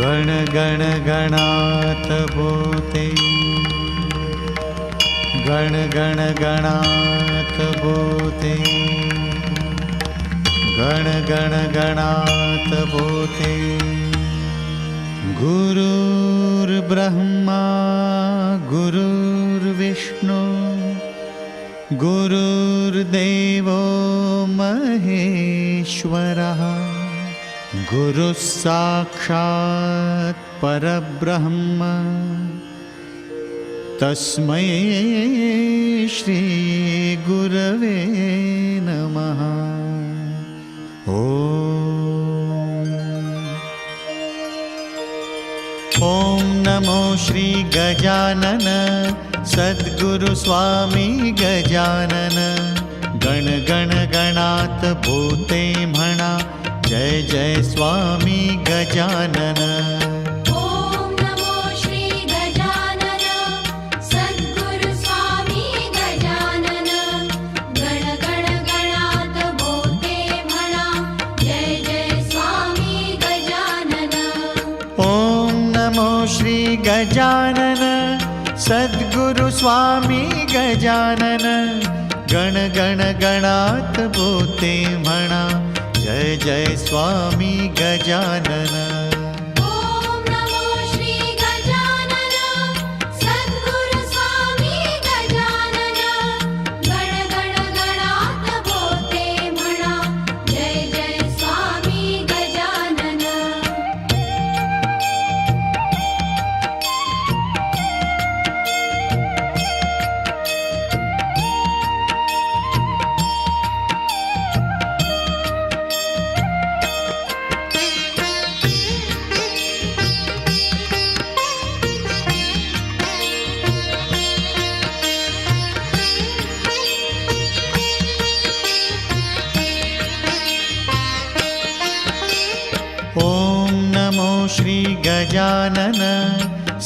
गण गण गणात बोते, गण गण गणात बोते, गण गण गणात बोते। गुरुर्ब्रह्मा गुरुर्विष्णु गुरुर्देवो महेश्वरः, गुरुः साक्षात् परब्रह्म, तस्मै श्री गुरवे नमः। ॐ नमो श्री गजानन सद्गुरु स्वामी गजानन। गण गण गणात बोते म्हणा, जय जय स्वामी गजानन। ॐ नमो श्री गजानन सद्गुरु स्वामी गजानन। गण गण गणात बोते म्हणा, जय जय स्वामी गजानन। ॐ नमो श्री गजानन सद्गुरु स्वामी गजानन। गण गण गणात बोते म्हणा, जय जय स्वामी गजानन। ॐ नमो श्री गजानन सद्गुरु स्वामी गजानन। गण गण गणात बोते म्हणा, जय जय स्वामी गजानन। ॐ नमो श्री गजानन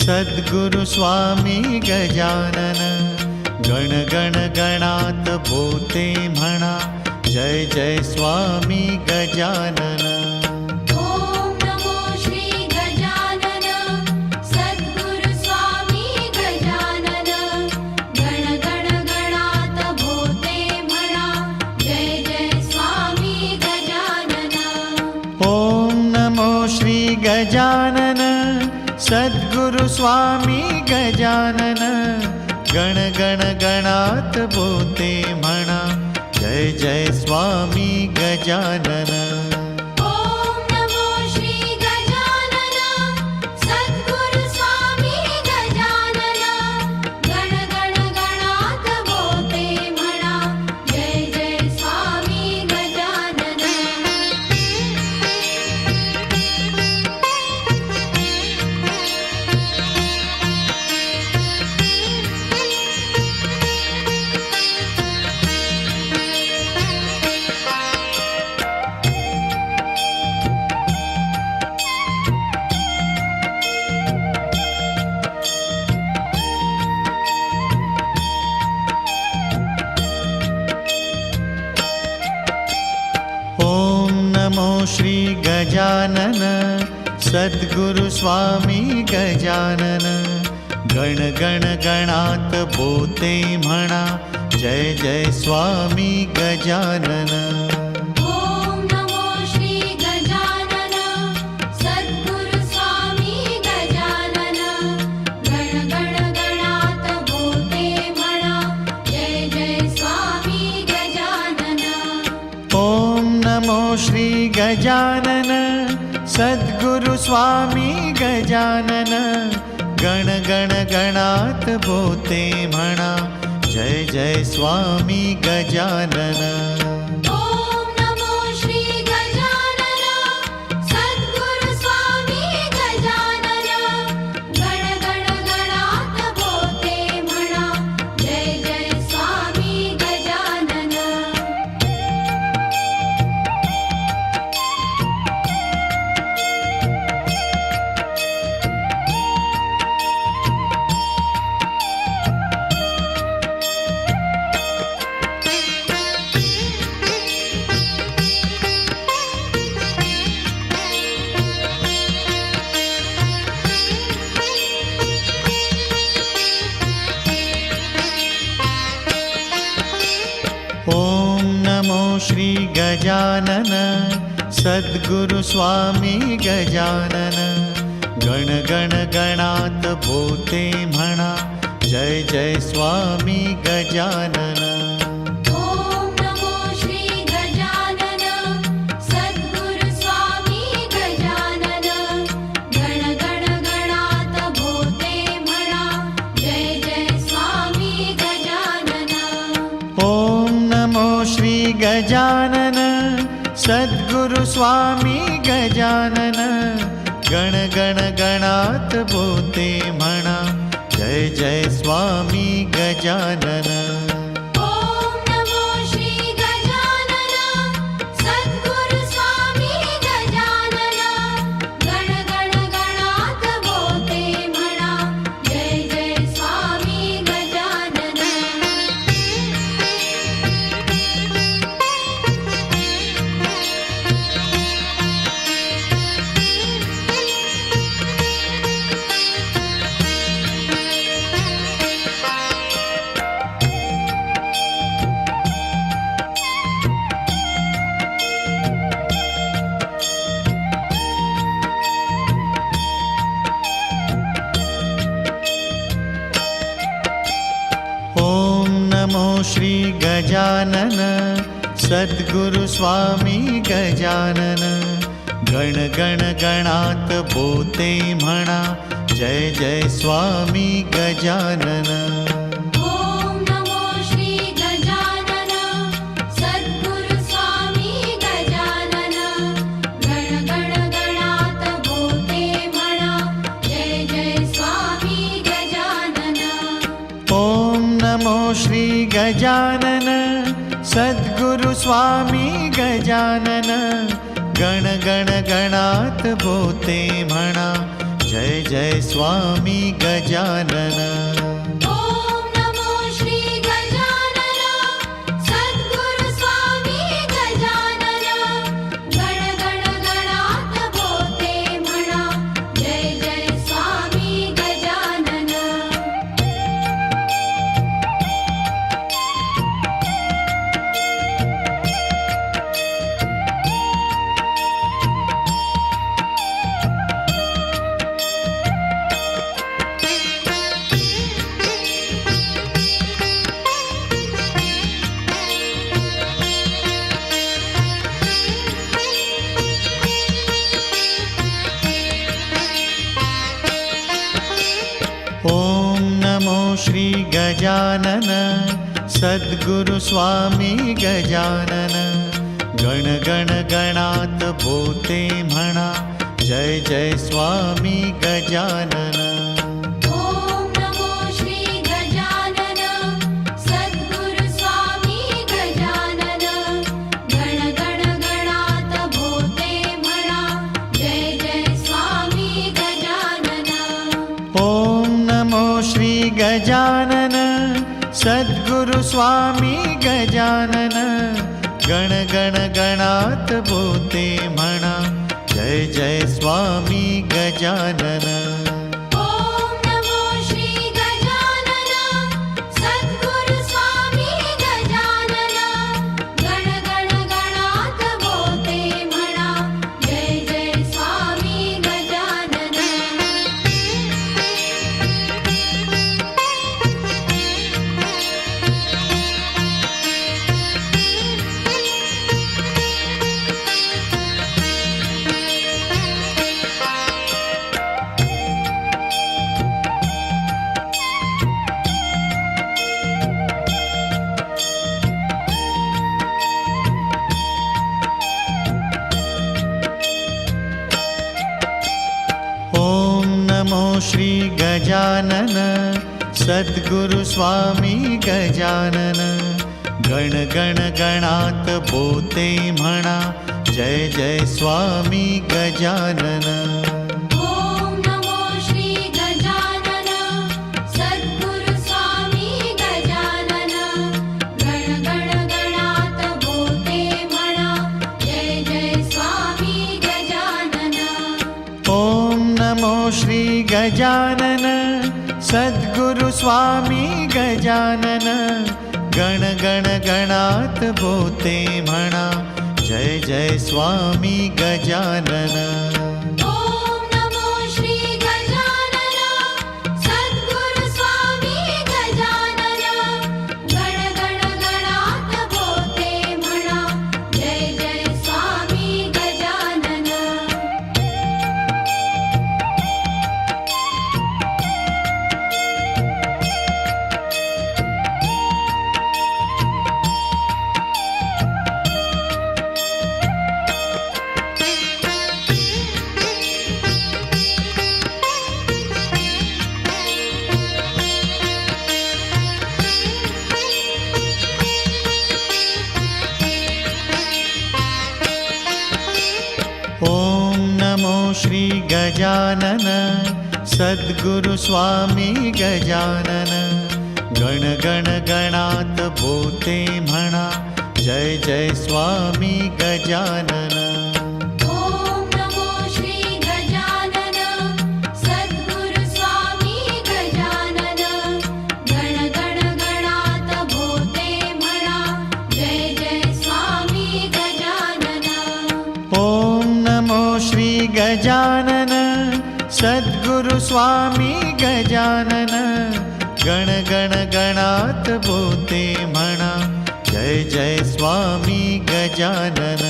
सद्गुरु स्वामी गजानन। गण गण गणात बोते म्हणा, जय जय स्वामी गजानन। ॐ नमो श्री गजानन सद्गुरु स्वामी गजानन। गण गण गणात बोते म्हणा, जय जय स्वामी गजानन। ॐ नमो श्री गजानन सद्गुरु स्वामी गजानन। गण गण गणात बोते म्हणा, जय जय स्वामी गजानन। ॐ नमो श्री गजानन सद्गुरु स्वामी गजानन। गण गण गणात बोते म्हणा, जय जय स्वामी गजानन। ॐ नमो श्री गजानन सद्गुरु स्वामी गजानन। गण गण गणात बोते म्हणा, जय जय स्वामी गजानन। ॐ नमो श्री गजानन सद्गुरु स्वामी गजानन। गण गण गणात बोते म्हणा, जय जय स्वामी गजानन। ॐ नमो श्री गजानन सद्गुरु स्वामी गजानन। गण गण गणात बोते म्हणा, जय जय स्वामी गजानन। ॐ नमो श्री गजानन सद्गुरु स्वामी गजानन। गण गण गणात बोते म्हणा, जय जय स्वामी गजानन। ॐ नमो श्री गजानन सद्गुरु स्वामी गजानन गण गण गणात भूते म्हणा जय जय स्वामी गजानन ॐ नमो श्री गजानन सद्गुरु स्वामी गजानन गण गण गणात भूते म्हणा जय जय स्वामी गजानन ॐ नमो श्री गजानन सद्गुरु स्वामी गजानन गण गण गणात भूते म्हणा जय जय स्वामी गजानन ॐ नमो श्री गजानन सद्गुरु स्वामी गजानन गण गण गणात भूते म्हणा जय जय स्वामी गजानन ॐ नमो श्री गजानन सद्गुरु स्वामी गजानन गण गण गणात भूते म्हणा जय जय स्वामी गजानन ॐ नमो श्री गजानन सद्गुरु स्वामी गजानन गण गण गणात भूते म्हणा जय जय स्वामी गजानन ॐ नमो श्री गजानन सद्गुरु स्वामी गजानन गण गण गणात भूते म्हणा जय जय स्वामी गजानन ॐ नमो श्री गजानन सद्गुरु स्वामी गजानन गण गण गणात भूते म्हणा जय जय स्वामी गजानन ॐ नमो श्री गजानन सद्गुरु स्वामी गजानन गण गण गणात भूते म्हणा जय जय स्वामी गजानन ॐ नमो श्री गजानन सद्गुरु स्वामी गजानन गण गण गणात भूते म्हणा जय जय स्वामी गजानन ॐ नमो श्री गजानन सद्गुरु स्वामी गजानन गण गण गणात भूते म्हणा जय जय स्वामी गजानन ॐ नमो श्री गजानन सद्गुरु स्वामी गजानन गण गण गणात भूते म्हणा जय जय स्वामी गजानन ॐ नमो श्री गजानन सद्गुरु स्वामी गजानन गण गण गणात भूते म्हणा जय जय स्वामी गजानन ॐ नमो श्री गजानन सद्गुरु स्वामी गजानन गण गण गणात भूते म्हणा जय जय स्वामी गजानन ॐ नमो श्री गजानन सद्गुरु स्वामी गजानन गण गण गणात बोते म्हणा जय जय स्वामी गजानन. ॐ नमो श्री गजानन सद्गुरु स्वामी गजानन. गण गण गणात बोते म्हणा जय जय स्वामी गजानन. ॐ नमो श्री गजानन सद्गुरु स्वामी गजानन. गण गण गणात बोते म्हणा जय जय स्वामी गजानन. ॐ नमो श्री गजानन सद्गुरु स्वामी गजानन. गण गण गणात बोते म्हणा जय जय स्वामी गजानन. ॐ नमो श्री गजानन सद्गुरु स्वामी गजानन. गण गण गणात बोते म्हणा जय जय स्वामी गजानन.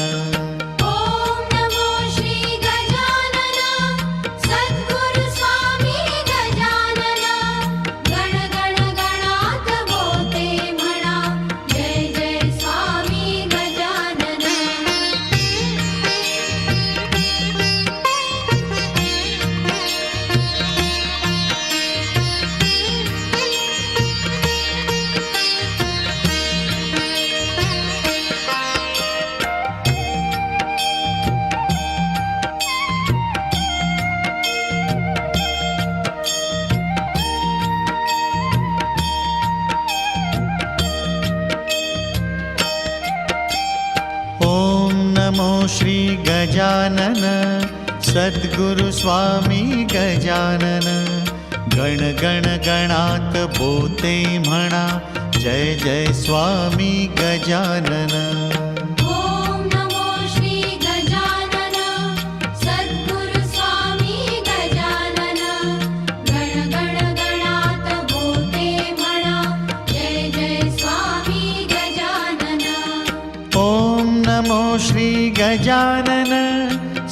ॐ नमो श्री गजानन सद्गुरु स्वामी गजानन. गण गण गणात बोते म्हणा जय जय स्वामी गजानन. ॐ नमो श्री गजानन सद्गुरु स्वामी गजानन. गण गण गणात बोते म्हणा जय जय स्वामी गजानन. ॐ नमो श्री गजानन सद्गुरु स्वामी गजानन. गण गण गणात बोते म्हणा जय जय स्वामी गजानन. ॐ नमो श्री गजानन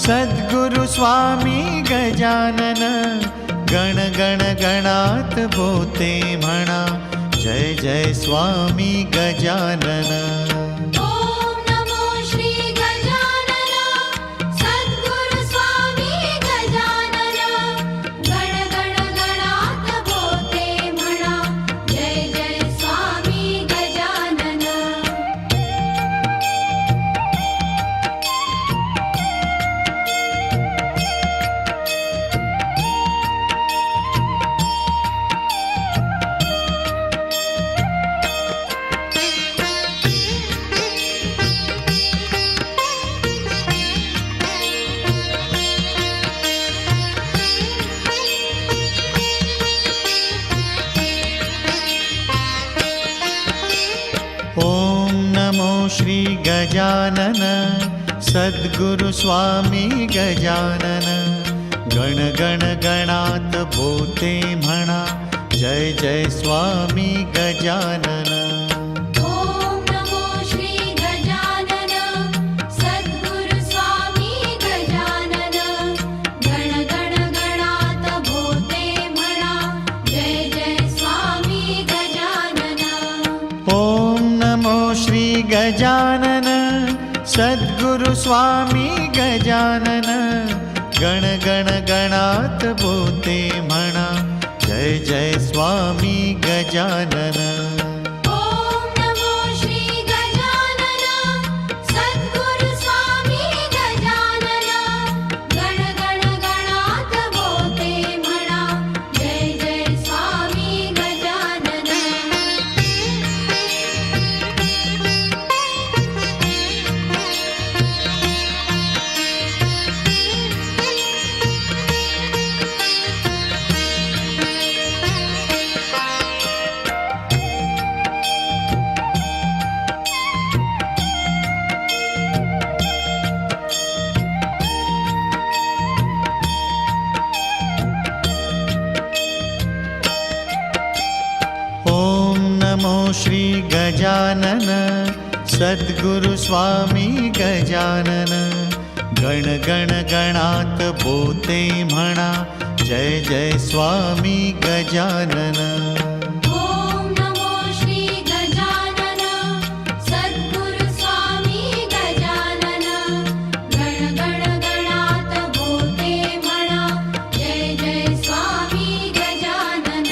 सद्गुरु स्वामी गजानन. गण गण गणात बोते म्हणा जय जय स्वामी गजानन. ॐ नमो श्री गजानन सद्गुरु स्वामी गजानन. गण गण गणात बोते म्हणा जय जय स्वामी गजानन. ॐ नमो श्री गजानन सद्गुरु स्वामी गजानन. गण गण गणात बोते म्हणा जय जय स्वामी गजानन. ॐ नमो श्री गजानन सद्गुरु स्वामी गजानन. गण गण गणात बोते म्हणा जय जय स्वामी गजानन. ॐ नमो श्री गजानन सद्गुरु स्वामी गजानन. गण गण गणात बोते म्हणा जय जय स्वामी गजानन. ॐ नमो श्री गजानन सद्गुरु स्वामी गजानन. गण गण गणात बोते म्हणा जय जय स्वामी गजानन. सद्गुरु स्वामी गजानन गण गण गणात बोते म्हणा जय जय स्वामी गजानन ॐ नमो श्री गजानन सद्गुरु स्वामी गजानन गण गण गणात बोते म्हणा जय जय स्वामी गजानन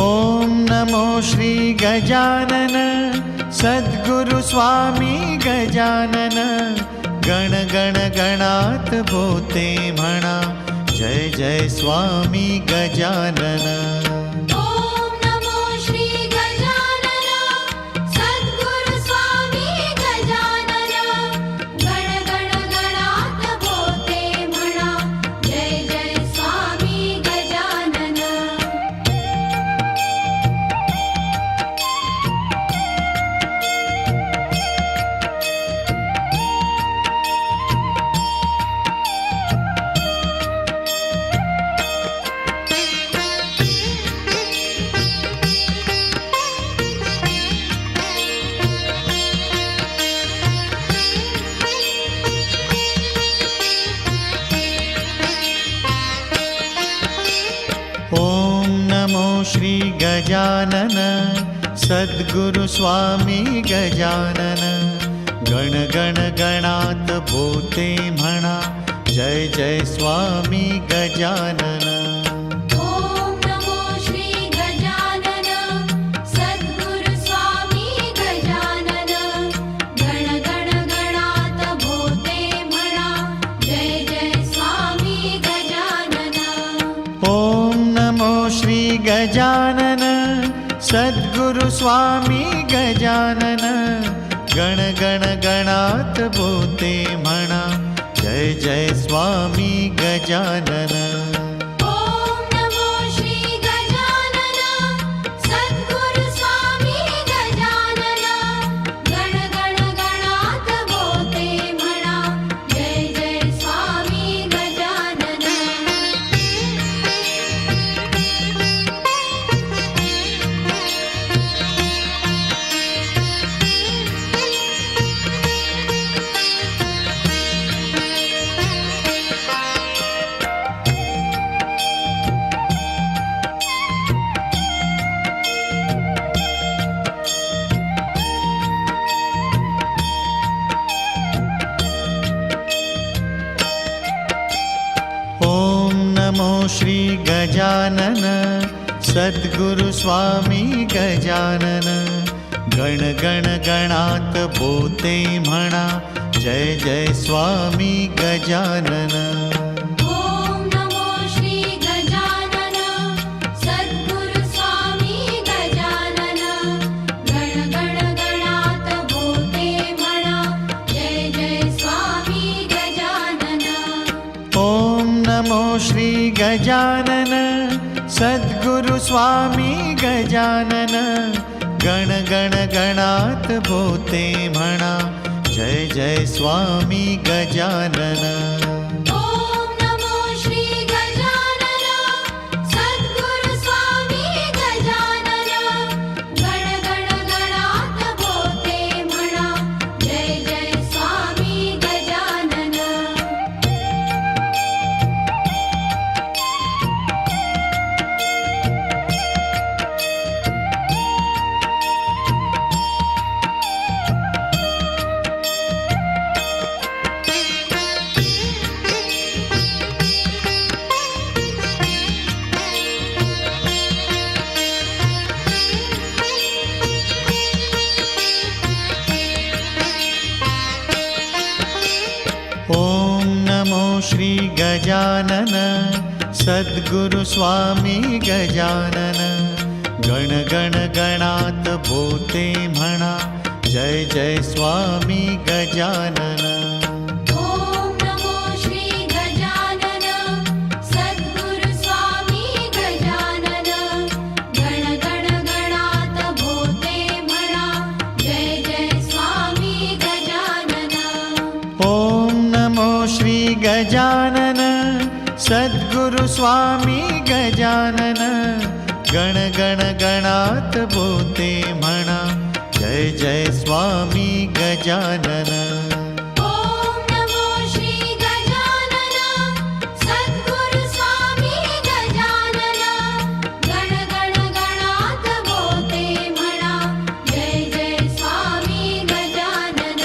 ॐ नमो श्री गजानन सद्गुरु स्वामी गजानन गण गण गणात बोते म्हणा जय जय स्वामी गजानन ॐ नमो श्री गजानन सद्गुरु स्वामी गजानन गण गण गणात बोते म्हणा जय जय स्वामी गजानन ॐ नमो श्री गजानन सद्गुरु स्वामी गजानन गण गण गणात बोते म्हणा जय जय स्वामी गजानन ॐ नमो श्री गजानन सद्गुरु स्वामी गजानन गण गण गणात बोते म्हणा जय जय स्वामी गजानन ॐ नमो श्री गजानन सद्गुरु स्वामी गजानन गण गण गणात बोते म्हणा जय जय स्वामी गजानन ॐ नमो श्री गजानन सद्गुरु स्वामी गजानन गण गण गणात बोते म्हणा जय जय स्वामी गजानन ॐ नमो श्री गजानन सद्गुरु स्वामी गजानन गण गण गणात बोते म्हणा जय जय स्वामी गजानन ॐ नमो श्री गजानन सद्गुरु स्वामी गजानन गण गण गणात बोते म्हणा जय जय स्वामी गजानन ॐ नमो श्री गजानन सद्गुरु स्वामी गजानन गण गण गणात बोते म्हणा जय जय स्वामी गजानन ॐ नमो श्री गजानन सद्गुरु स्वामी गजानन गण गण गणात बोते म्हणा जय जय स्वामी गजानन ॐ नमो श्री गजानन सद्गुरु स्वामी गजानन गण गण गणात बोते म्हणा जय जय स्वामी गजानन ॐ नमो श्री गजानन सद्गुरु स्वामी गजानन गण गण गणात बोते म्हणा जय जय स्वामी गजानन ॐ नमो श्री गजानन सद्गुरु स्वामी गजानन गण गण गणात बोते म्हणा जय जय स्वामी गजानन। ॐ नमो श्री गजानन सद्गुरु स्वामी गजानन। गण गण गणात बोते म्हणा जय जय स्वामी गजानन।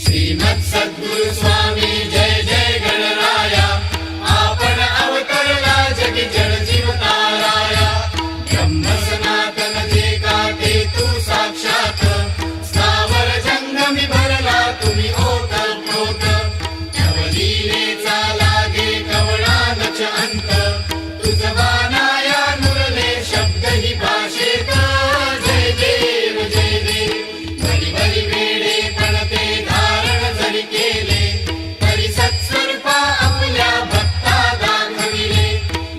श्रीमत् सद्गुरु स्वामी जय जय गणराया, आपण अवतरला जगी जड जीव ताराया। ब्रह्म सनातन जे का ते तू साक्षात, स्थावर जंगमी भरला तुम्ही ओत प्रोत। तव लीलेचा लागे कवळा नच अंत, तुझ वानाया नुरले शब्द ही भाषेत। जय देव जय देव भरी भरी वेडे पडते धारण जरी केले, तरी सत्स्वरूपा आपल्या भक्ता दाखविले।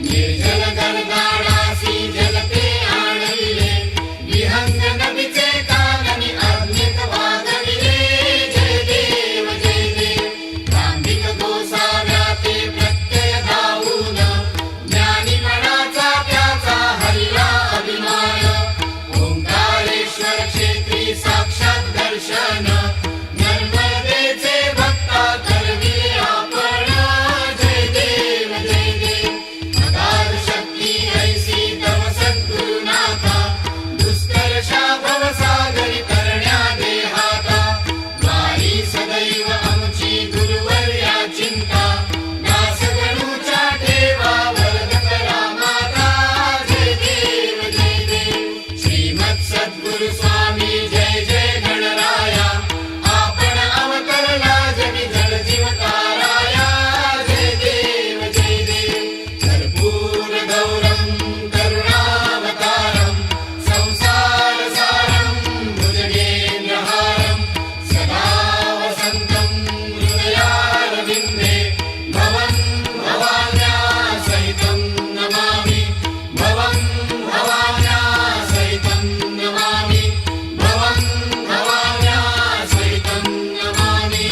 निर्जल गरदाडासी जलते आणविले, विहंग नदीचे काननी अज्ञेत वागविले। जय देव जय देव दांभिक गोसाव्या ते प्रत्यय दाऊन, ज्ञानीपणाचा त्याचा हरिला अभिमान। ओंकारेश्वर क्षेत्री साक्षात दर्शन, नर्मदेचे भक्ता करविले आपण। जय देव जय देव अगाध शक्ती ऐसी तव सद्गुरुनाथा, दुष्कर्षा भवसागरी करण्या देहाता। वारी सदैव आमची गुरुवर्या चिंता, दासगणूच्या ठेवा वरद करा माता। जय देव जय देव श्रीमत् सद्गुरु स्वामी जय जय गणराया, आपण अवतरला जगी जड जीव ताराया। जय देव जय देव कर्पूर गौरम करुणावतारम, संसार सारम भुजगेन्द्रहारम। सदा वसंतं हृदयारविन्दे, भवं भवान्या सहितं नमामि। भवं भवान्या सहितं नमामि। भवं भवान्या सहितं नमामि।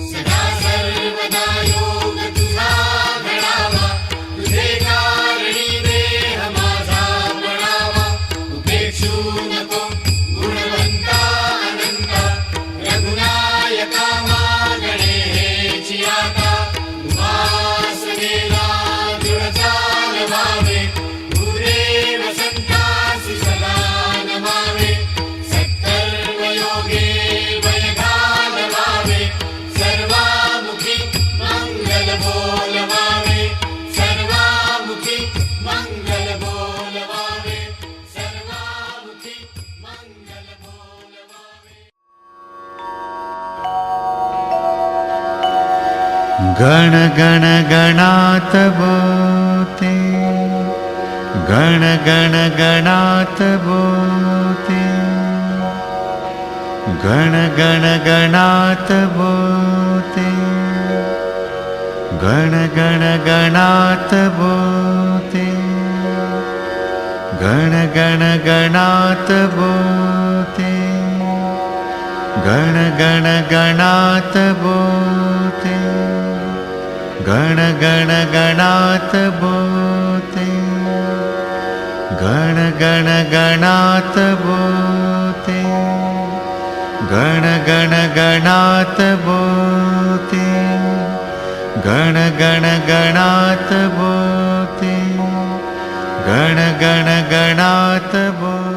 सदा सर्वदा योग तुझा घडावा, तुझे कारणी देह माझा पडावा। उपेक्षू नको गुणवंता अनंता, रघुनायका मागणे हेची आता। उपासनेला दृढ चालवावे, गुरे वसंतासी सदा नमावे। सत्कर्म योगे वय घालवावे, सर्वामुखी मंगल बोलवावे। सर्वामुखी मंगल बोलवावे। सर्वामुखी मंगल बोलवावे। गण गण गणात बोते, गण गण गणात बोते। गण गण गणात बोते, गण गण गणात बोते। गण गण गणात बोते, गण गण गणात बोते। गण गण गणात बोते, गण गण गणात बोते। गण गण गणात बोते, गण गण गणात बोते। गण गण गणात बोते